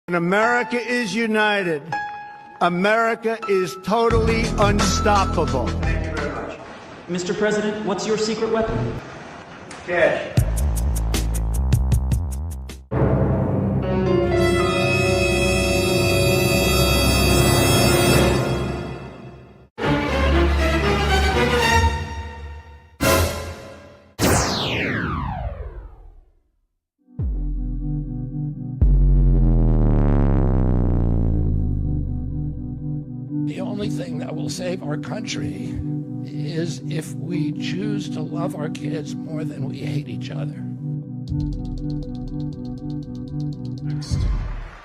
And America is united. America is totally unstoppable. Thank you very much. Mr. President, what's your secret weapon? Cash. The only thing that will save our country is if we choose to love our kids more than we hate each other.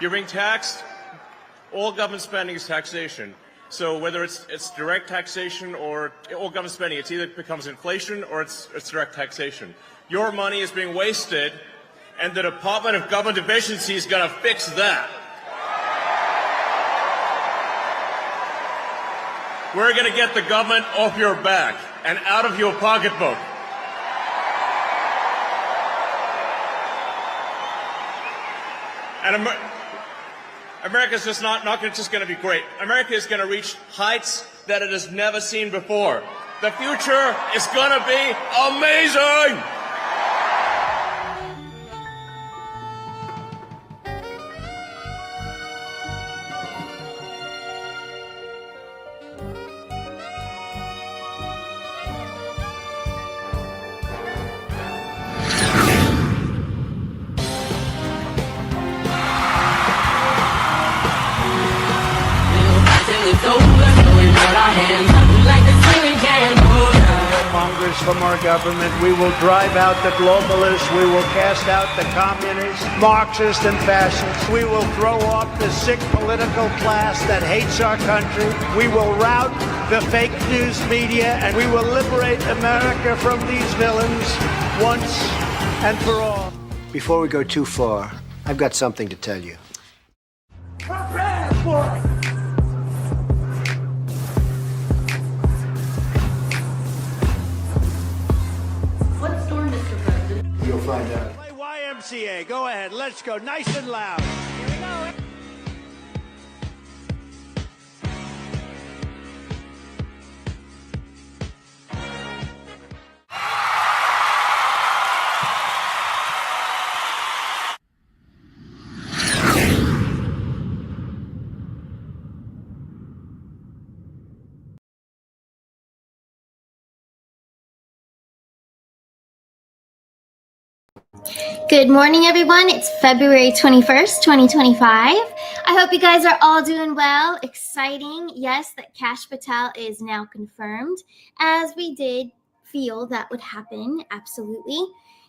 You're being taxed. All government spending is taxation. So whether it's direct taxation or all government spending, it either becomes inflation or it's direct taxation. Your money is being wasted, and the Department of Government Efficiency is going to fix that. We're going to get the government off your back and out of your pocketbook. And America's just not just going to be great. America is going to reach heights that it has never seen before. The future is going to be amazing! Congress, from our government, we will drive out the globalists, we will cast out the communists, Marxists and fascists. We will throw off the sick political class that hates our country. We will rout the fake news media, and we will liberate America from these villains once and for all. Before we go too far, I've got something to tell you. Prepare for it! You'll find out. Play YMCA. Go ahead. Let's go. Nice and loud. Here we go. Good morning, everyone. It's February 21st, 2025. I hope you guys are all doing well. Exciting, yes, that Kash Patel is now confirmed, as we did feel that would happen, absolutely.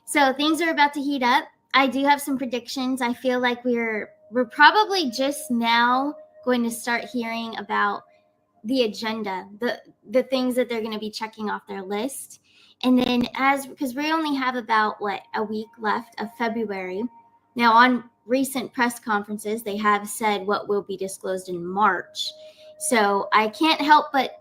So things are about to heat up. I do have some predictions. I feel like we're probably just now going to start hearing about the agenda, the things that they're going to be checking off their list. And then because we only have about, a week left of February. Now, on recent press conferences, they have said what will be disclosed in March. So I can't help but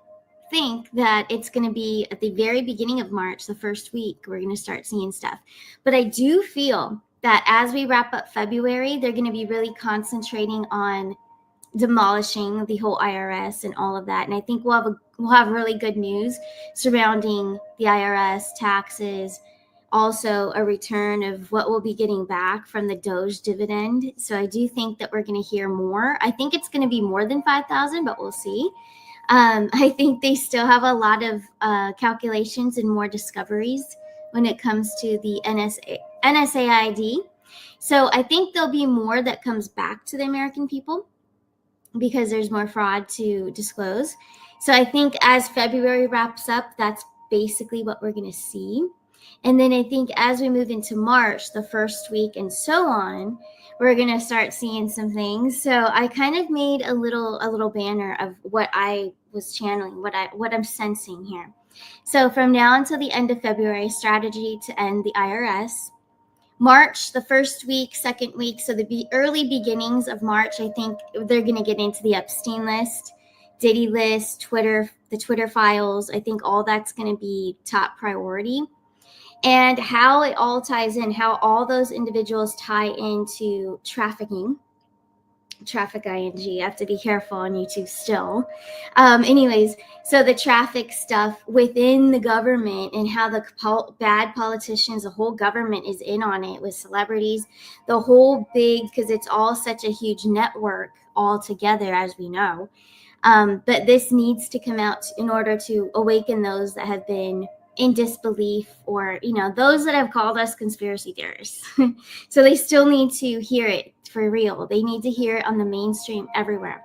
think that it's going to be at the very beginning of March, the first week, we're going to start seeing stuff. But I do feel that as we wrap up February, they're going to be really concentrating on demolishing the whole IRS and all of that. And I think we'll have really good news surrounding the IRS, taxes, also a return of what we'll be getting back from the Doge dividend. So I do think that we're going to hear more. I think it's going to be more than 5,000, but we'll see. I think they still have a lot of calculations and more discoveries when it comes to the NSAID. So I think there'll be more that comes back to the American people, because there's more fraud to disclose. So I think as February wraps up, that's basically what we're going to see. And then I think as we move into March, the first week and so on, we're going to start seeing some things. So I kind of made a little banner of what I was channeling, what I'm sensing here. So from now until the end of February, strategy to end the IRS. March, the first week, second week, so the early beginnings of March, I think they're going to get into the Epstein list, Diddy list, Twitter, the Twitter files. I think all that's going to be top priority. And how it all ties in, how all those individuals tie into trafficking traffic ing. I have to be careful on YouTube still. Anyways, so the traffic stuff within the government and how the bad politicians, the whole government is in on it with celebrities, the whole big, because it's all such a huge network all together, as we know. But this needs to come out in order to awaken those that have been in disbelief, or, those that have called us conspiracy theorists. So they still need to hear it for real. They need to hear it on the mainstream everywhere.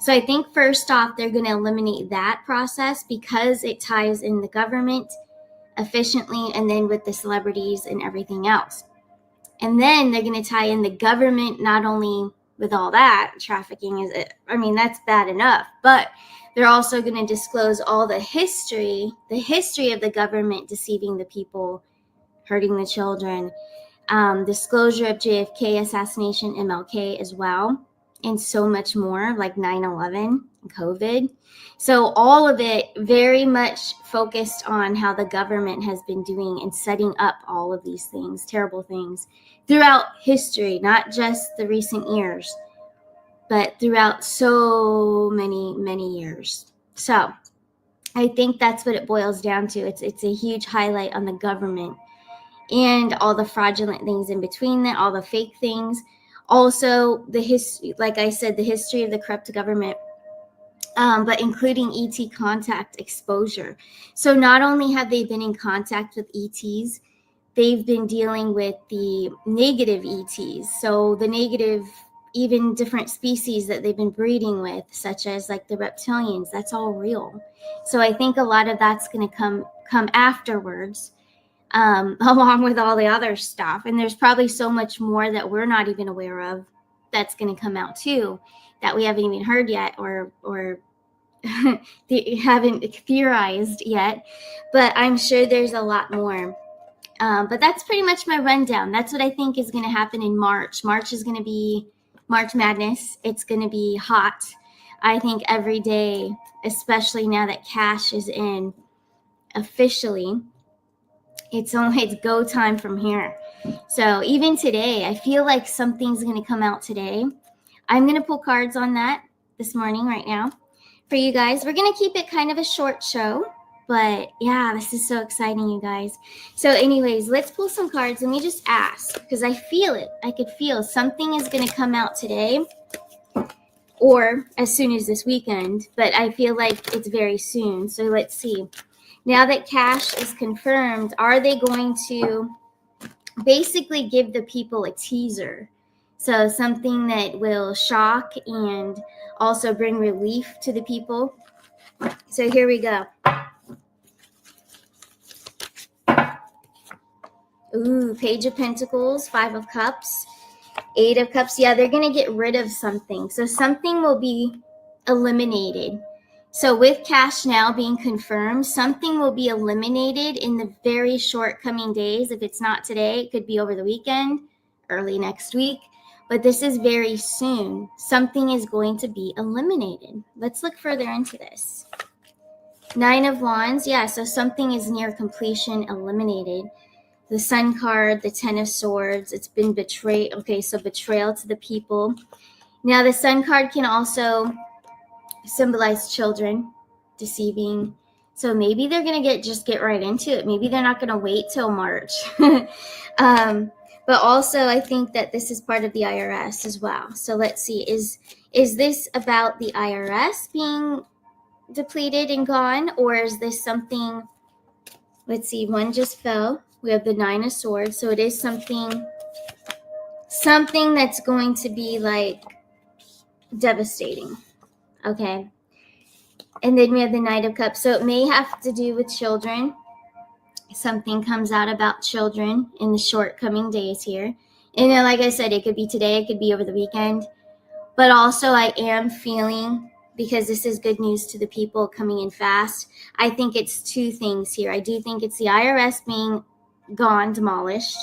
So I think first off, they're going to eliminate that process because it ties in the government efficiently, and then with the celebrities and everything else. And then they're going to tie in the government, not only with all that trafficking that's bad enough, but they're also going to disclose all the history of the government deceiving the people, hurting the children, disclosure of JFK assassination, MLK as well, and so much more, like 9/11, COVID. So all of it very much focused on how the government has been doing and setting up all of these things, terrible things, throughout history, not just the recent years, but throughout so many years. So I think that's what it boils down to. It's a huge highlight on the government and all the fraudulent things in between that, all the fake things. Also, the history, like I said, the history of the corrupt government, but including ET contact exposure. So not only have they been in contact with ETs, they've been dealing with the negative ETs. So the negative, even different species that they've been breeding with, such as like the reptilians, that's all real. So I think a lot of that's going to come afterwards, along with all the other stuff. And there's probably so much more that we're not even aware of that's going to come out too, that we haven't even heard yet, or haven't theorized yet. But I'm sure there's a lot more. But that's pretty much my rundown. That's what I think is going to happen in March. March is going to be March Madness. It's going to be hot. I think every day, especially now that Kash is in officially, it's go time from here. So even today, I feel like something's going to come out today. I'm going to pull cards on that this morning right now for you guys. We're going to keep it kind of a short show. But yeah, this is so exciting, you guys. So anyways, let's pull some cards. Let me just ask, because I feel it. I could feel something is going to come out today or as soon as this weekend. But I feel like it's very soon. So let's see. Now that Kash is confirmed, are they going to basically give the people a teaser? So something that will shock and also bring relief to the people. So here we go. Ooh, Page of Pentacles, 5 of Cups, 8 of Cups. Yeah, they're going to get rid of something. So something will be eliminated. So with Kash now being confirmed, something will be eliminated in the very short coming days. If it's not today, it could be over the weekend, early next week. But this is very soon. Something is going to be eliminated. Let's look further into this. 9 of Wands. Yeah, so something is near completion, eliminated. The Sun card, the 10 of Swords, it's been betrayed. Okay, so betrayal to the people. Now, the Sun card can also symbolize children, deceiving. So maybe they're going to get right into it. Maybe they're not going to wait till March. But also, I think that this is part of the IRS as well. So let's see. Is this about the IRS being depleted and gone? Or is this something... Let's see. One just fell. We have the 9 of Swords. So it is something that's going to be like devastating. Okay. And then we have the Knight of Cups. So it may have to do with children. Something comes out about children in the short coming days here. And then, like I said, it could be today. It could be over the weekend. But also I am feeling, because this is good news to the people coming in fast, I think it's 2 things here. I do think it's the IRS being gone, demolished.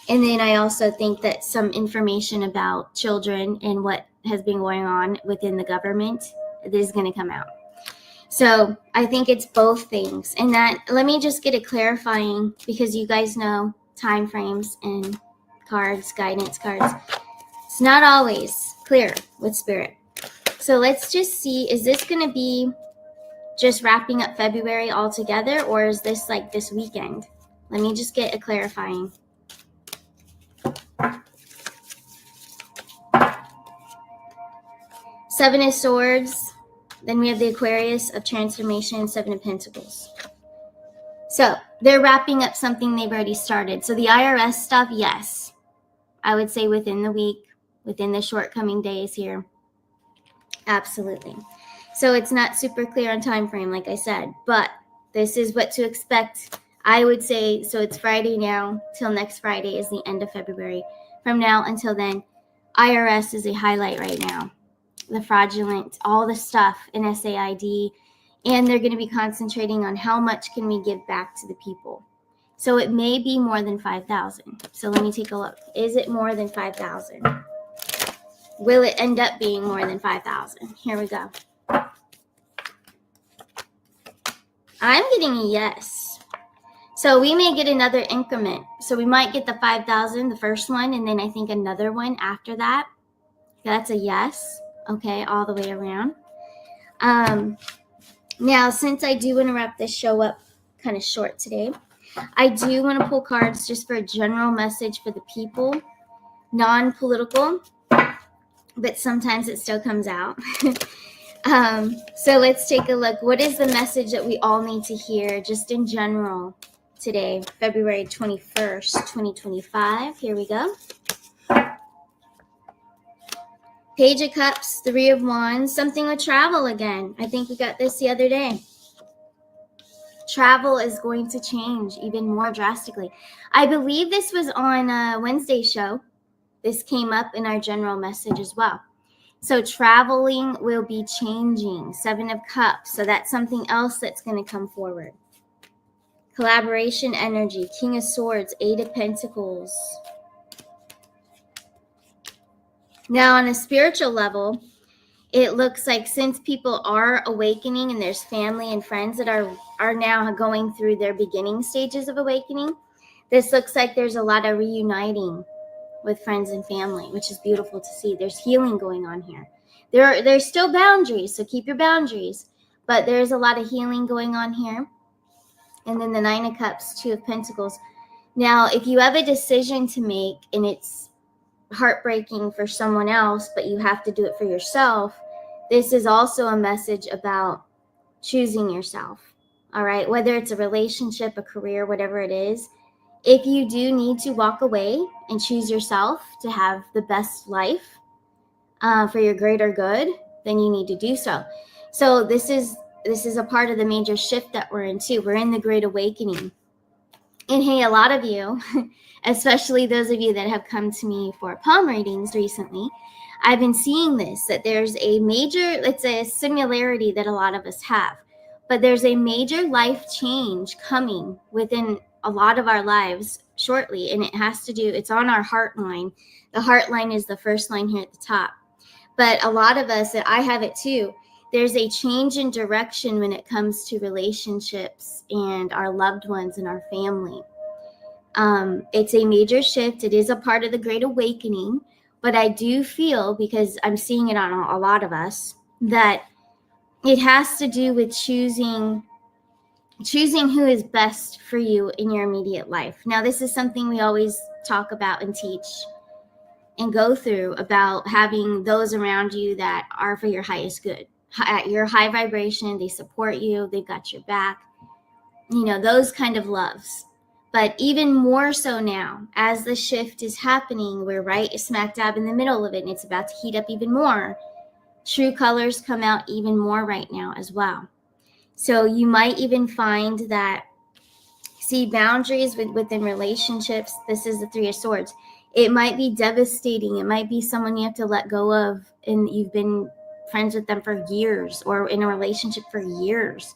And then I also think that some information about children and what has been going on within the government is going to come out. So I think it's both things. And that, let me just get it clarifying, because you guys know time frames and cards, guidance cards. It's not always clear with spirit. So let's just see, is this going to be just wrapping up February altogether, or is this like this weekend? Let me just get a clarifying. Seven of Swords. Then we have the Aquarius of Transformation, Seven of Pentacles. So they're wrapping up something they've already started. So the IRS stuff, yes. I would say within the week, within the shortcoming days here. Absolutely. So it's not super clear on time frame, like I said, but this is what to expect. I would say, so it's Friday now, till next Friday is the end of February. From now until then, IRS is a highlight right now. The fraudulent, all the stuff in SAID, and they're going to be concentrating on how much can we give back to the people. So it may be more than 5,000. So let me take a look. Is it more than 5,000? Will it end up being more than 5,000? Here we go. I'm getting a yes. So we may get another increment. So we might get the 5,000, the first one, and then I think another one after that. That's a yes. Okay, all the way around. Now, since I do want to wrap this show up kind of short today, I do want to pull cards just for a general message for the people, non-political, but sometimes it still comes out. So let's take a look. What is the message that we all need to hear just in general today, February 21st, 2025? Here we go. Page of Cups, Three of Wands, something with travel again. I think we got this the other day. Travel is going to change even more drastically. I believe this was on Wednesday's show. This came up in our general message as well. So traveling will be changing. Seven of Cups. So that's something else that's going to come forward. Collaboration energy. King of Swords. Eight of Pentacles. Now on a spiritual level, it looks like since people are awakening and there's family and friends that are now going through their beginning stages of awakening, this looks like there's a lot of reuniting with friends and family, which is beautiful to see. There's healing going on here. There's still boundaries, so keep your boundaries, but there's a lot of healing going on here. And then the Nine of Cups, Two of Pentacles. Now, if you have a decision to make and it's heartbreaking for someone else, but you have to do it for yourself, this is also a message about choosing yourself. All right, whether it's a relationship, a career, whatever it is, if you do need to walk away and choose yourself to have the best life for your greater good, then you need to do so. So this is a part of the major shift that we're in too. We're in the Great Awakening. And hey, a lot of you, especially those of you that have come to me for palm readings recently, I've been seeing this, that there's a major, it's a similarity that a lot of us have, but there's a major life change coming within a lot of our lives shortly. And it has to do, it's on our heart line. The heart line is the first line here at the top. But a lot of us, and I have it too, there's a change in direction when it comes to relationships and our loved ones and our family. It's a major shift. It is a part of the Great Awakening, but I do feel, because I'm seeing it on a lot of us, that it has to do with choosing who is best for you in your immediate life. Now, this is something we always talk about and teach and go through, about having those around you that are for your highest good. At your high vibration, they support you, they've got your back, those kind of loves. But even more so now, as the shift is happening, we're right smack dab in the middle of it, and it's about to heat up even more. True colors come out even more right now as well. So you might even find that, see, boundaries within relationships, this is the Three of Swords. It might be devastating. It might be someone you have to let go of, and you've been friends with them for years or in a relationship for years.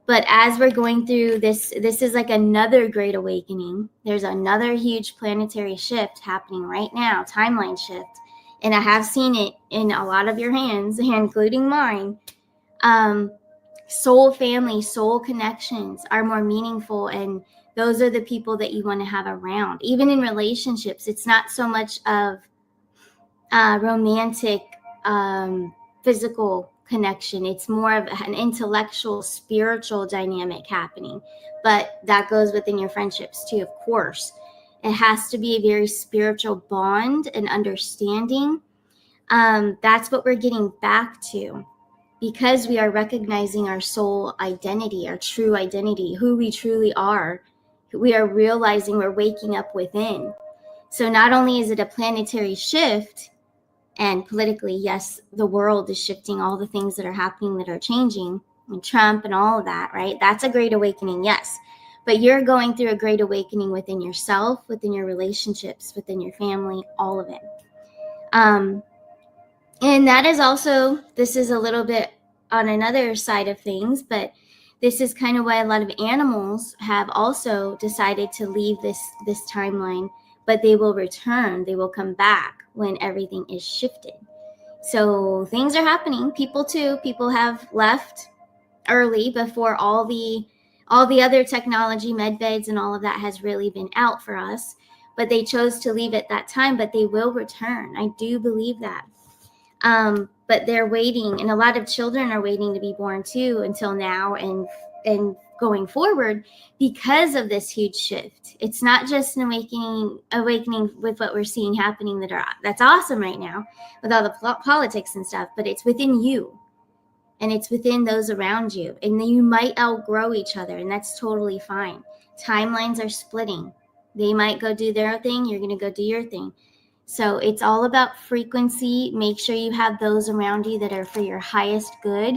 But as we're going through this is like another Great Awakening. There's another huge planetary shift happening right now, timeline shift. And I have seen it in a lot of your hands, including mine. Soul family, soul connections are more meaningful, and those are the people that you want to have around. Even in relationships, it's not so much of romantic, physical connection. It's more of an intellectual, spiritual dynamic happening. But that goes within your friendships too, of course. It has to be a very spiritual bond and understanding. That's what we're getting back to, because we are recognizing our soul identity, our true identity, who we truly are. We are realizing we're waking up within. So not only is it a planetary shift, and politically, yes, the world is shifting, all the things that are happening that are changing, and Trump and all of that, right? That's a great awakening, yes. But you're going through a great awakening within yourself, within your relationships, within your family, all of it. And that is also, this is a little bit on another side of things, but this is kind of why a lot of animals have also decided to leave this timeline, but they will return, they will come back when everything is shifted. So things are happening. People too, people have left early before all the other technology, med beds and all of that has really been out for us, but they chose to leave at that time, but they will return. I do believe that. But they're waiting, and a lot of children are waiting to be born too until now and going forward because of this huge shift. It's not just an awakening with what we're seeing happening that's awesome right now with all the politics and stuff, but it's within you and it's within those around you, and you might outgrow each other, and that's totally fine. Timelines are splitting. They might go do their thing, you're going to go do your thing. So it's all about frequency. Make sure you have those around you that are for your highest good.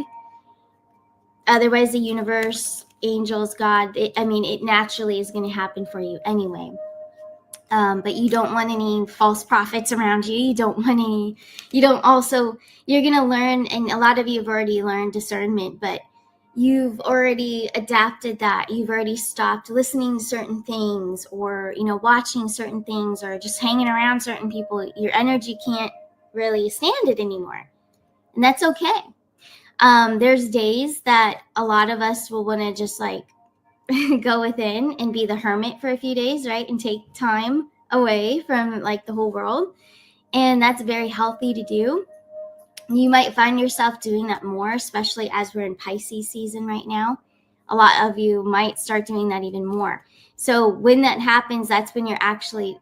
Otherwise, the universe, angels, God, it naturally is going to happen for you anyway. But you don't want any false prophets around you. You're going to learn, and a lot of you have already learned discernment, but you've already adapted that. You've already stopped listening to certain things, or, watching certain things, or just hanging around certain people. Your energy can't really stand it anymore. And that's okay. There's days that a lot of us will want to just go within and be the hermit for a few days, right? And take time away from the whole world. And that's very healthy to do. You might find yourself doing that more, especially as we're in Pisces season right now. A lot of you might start doing that even more. So when that happens, that's when you're actually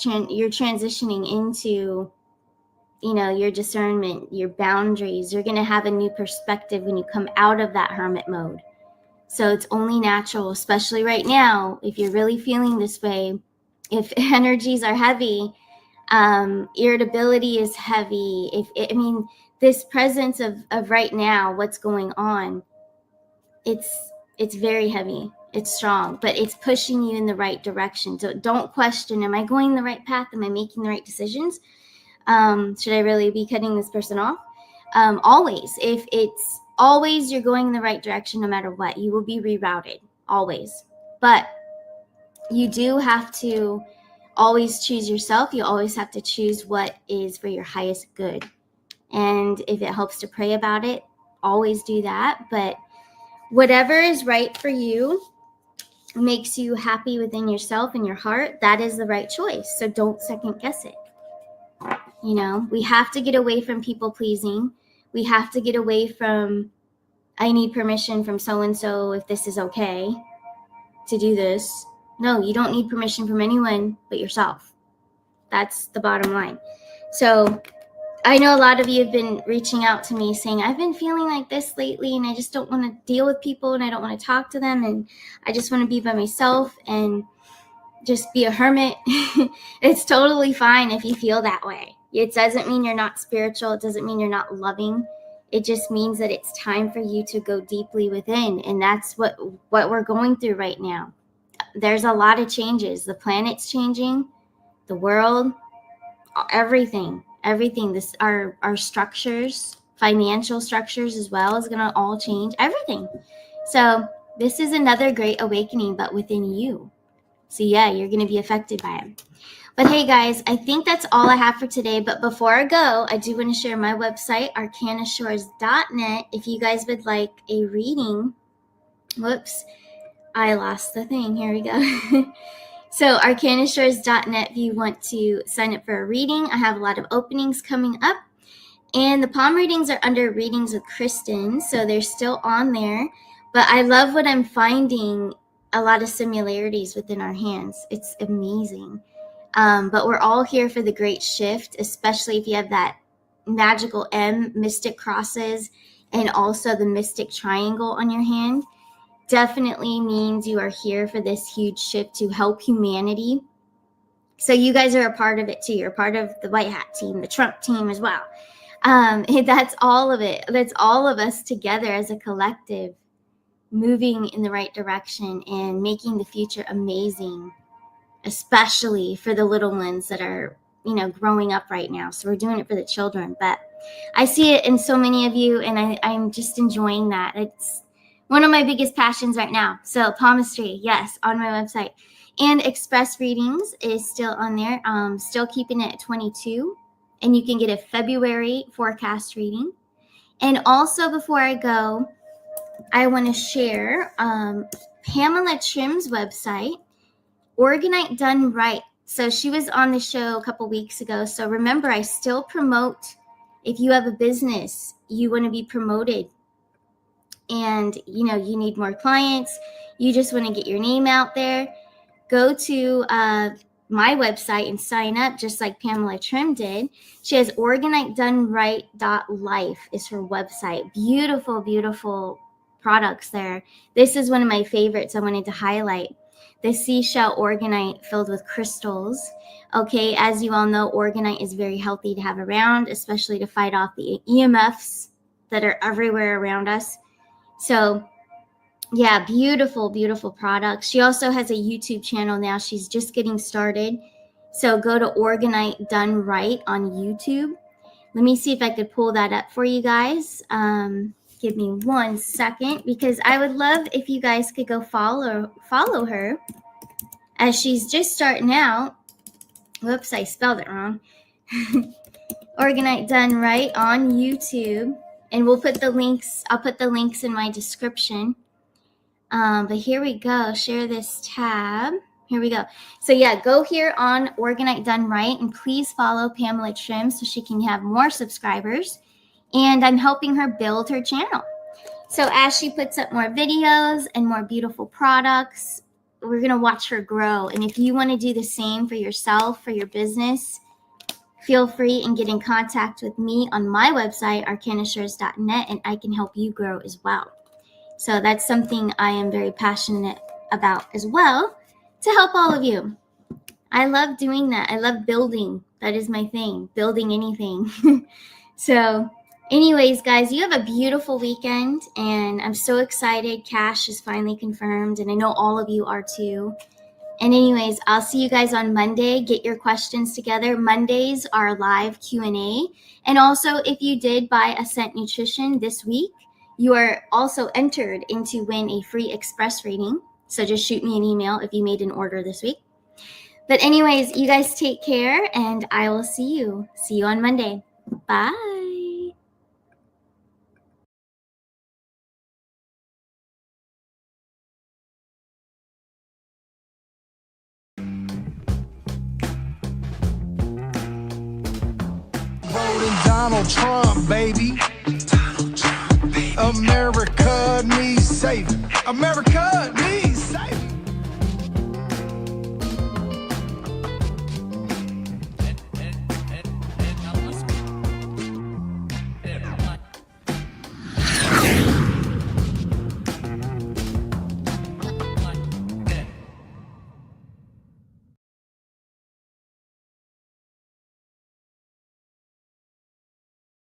you're transitioning into, your discernment, your boundaries. You're going to have a new perspective when you come out of that hermit mode. So it's only natural, especially right now, if you're really feeling this way, if energies are heavy, irritability is heavy. This presence of right now, what's going on, it's very heavy. It's strong, but it's pushing you in the right direction. So don't question, am I going the right path? Am I making the right decisions? Should I really be cutting this person off? Always. If it's always you're going in the right direction, no matter what, you will be rerouted, always. But you do have to always choose yourself. You always have to choose what is for your highest good. And if it helps to pray about it, always do that. But whatever is right for you, makes you happy within yourself and your heart, that is the right choice. So don't second guess it. We have to get away from people pleasing. We have to get away from, I need permission from so-and-so if this is okay to do this. No, you don't need permission from anyone but yourself. That's the bottom line. So I know a lot of you have been reaching out to me saying, I've been feeling like this lately, and I just don't want to deal with people, and I don't want to talk to them, and I just want to be by myself and just be a hermit. It's totally fine if you feel that way. It doesn't mean you're not spiritual. It doesn't mean you're not loving. It just means that it's time for you to go deeply within, and that's what we're going through right now. There's a lot of changes. The planet's changing, the world, everything. Our structures, financial structures as well, is going to all change. Everything. So this is another great awakening, but within you. So yeah, you're going to be affected by it. But hey guys, I think that's all I have for today. But before I go, I do want to share my website, arcanashores.net. If you guys would like a reading. Whoops, I lost the thing. Here we go. So arcanashores.net if you want to sign up for a reading. I have a lot of openings coming up. And the palm readings are under Readings with Kristen, so they're still on there. But I love what I'm finding, a lot of similarities within our hands. It's amazing. But we're all here for the great shift, especially if you have that magical M, mystic crosses, and also the mystic triangle on your hand. Definitely means you are here for this huge shift to help humanity. So you guys are a part of it too. You're a part of the White Hat team, the Trump team as well. That's all of it. That's all of us together as a collective, moving in the right direction and making the future amazing, especially for the little ones that are, growing up right now. So we're doing it for the children, but I see it in so many of you, and I'm just enjoying that. It's one of my biggest passions right now. So palmistry, yes, on my website. And express readings is still on there. Still keeping it at 22. And you can get a February forecast reading. And also, before I go, I want to share Pamela Trim's website, Organite Done Right. So she was on the show a couple weeks ago. So remember, I still promote. If you have a business, you want to be promoted, and you need more clients, you just want to get your name out there, go to my website and sign up just like Pamela Trim did. She has organitedoneright.life is her website. Beautiful, beautiful products there. This is one of my favorites I wanted to highlight. The seashell organite filled with crystals. Okay, as you all know, organite is very healthy to have around, especially to fight off the EMFs that are everywhere around us. So yeah, beautiful, beautiful products. She also has a YouTube channel now. She's just getting started. So go to Organite Done Right on YouTube. Let me see if I could pull that up for you guys. Give me 1 second, because I would love if you guys could go follow her, as she's just starting out. Whoops, I spelled it wrong. Organite Done Right on YouTube. And we'll put the links. I'll put the links in my description. But here we go. Share this tab. Here we go. So yeah, go here on Organite Done Right, and please follow Pamela Trim so she can have more subscribers. And I'm helping her build her channel. So as she puts up more videos and more beautiful products, we're going to watch her grow. And if you want to do the same for yourself, for your business, feel free and get in contact with me on my website, arcanashores.net, and I can help you grow as well. So that's something I am very passionate about as well, to help all of you. I love doing that. I love building. That is my thing, building anything. So anyways, guys, you have a beautiful weekend, and I'm so excited. Kash is finally confirmed, and I know all of you are too. And anyways, I'll see you guys on Monday. Get your questions together. Mondays are live Q&A. And also, if you did buy Ascent Nutrition this week, you are also entered into win a free express reading. So just shoot me an email if you made an order this week. But anyways, you guys take care, and I will see you on Monday. Bye. Voting Donald Trump, baby. America needs saving. America needs